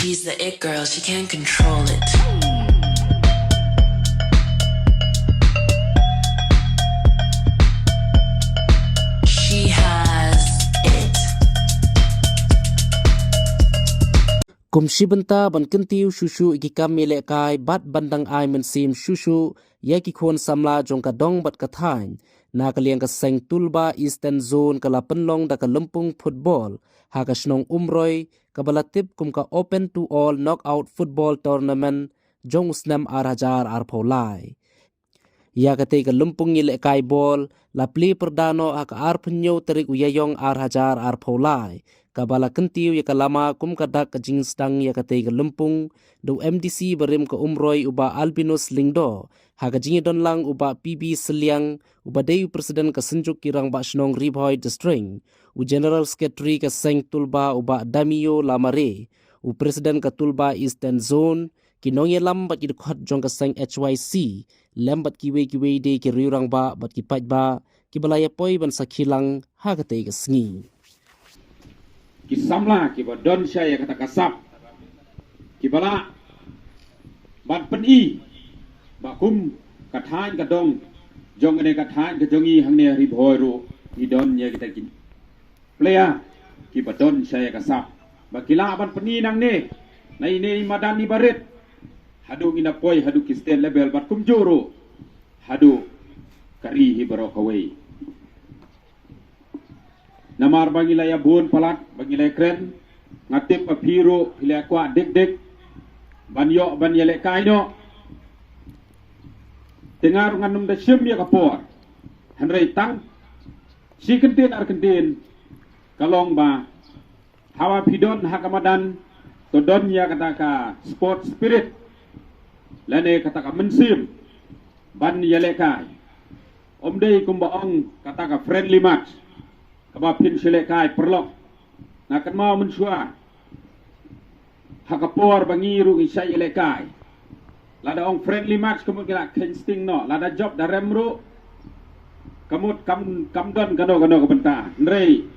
She's the it girl, she can't control it. She has it. Kumshi banta ban kentiu shushu ikikam mele kai bat bandang ai mensim shushu yaki khon samla jong ka dong bat ka thain na kaliang ka seng tulba eastern zone kala penlong da ka lempung football ha ka snong umroi ka balatip kum ka open to all knockout football tournament jong snam arajar arpolai ya ka te ka lempung ile kai ball la pli perdano ha ka arpenyo terik uyayong arhajar arpolai kabala kentiu ya kalama kum kadak ka jingstang ya kate ka lempung do MDC berim ka umroy uba albinos lingdo ha ka jingi don lang uba PB seliang uba deyu presiden ka senjuk kirang ba snong ribhoy district u general secretary ka seng tulba uba damio lamare u presiden ka tulba eastern zone kinong yelam bat kidukhat jong ka seng HYC lembat kiwe de ki riurang ba bat kipat ba kibalaya poi ban sakhilang ha kate ka sngi Kisamla kiba don saya kata kasap kibala ban peni bakum kathan kadong jong ane kathan kajongi hangne ribhoy ro idon ye kita kin playa kiba don saya kasap bakila ban peni nang ne nai ne madani baret hadu ina poi hadu kisten level bat kum joro hadu kari hibaro kawai namar bangila ya bun palat bangila kren ngatip apiro hila kwa dek banyo ban yele kaino dengar nganum da sim ya kapor hanrei tang si kentin ar kentin kalong ba hawa pidon hakamadan to don ya kataka sport spirit lane kataka mensim ban yele kai omdei kumbaong kataka friendly match kaba pin selekai perlok nakan mau mensua hakapor bangiru isai elekai lada ong friendly match kamu kira kinsting no lada job daremru kamu kam don kano kebenta nrei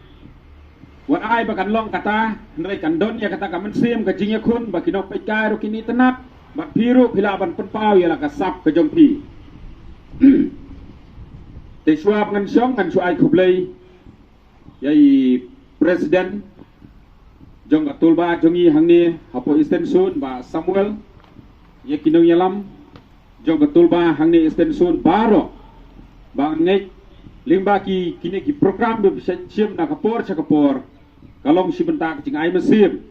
wat ai bakan long kata nrei kandon ya kata kamen sim ka jingya kun bakinok pekai ru kini tenap bat piru hilaban penpau ya la kasap ke jongpi te suap ngan syong kan suai kublai yai presiden jong atulba jongi hangni hapo extension ba Samuel ye kinong yalam jong atulba hangni extension baro ba ngek limba ki kini ki program be sim na kapor kalong si bentak jing ai mesim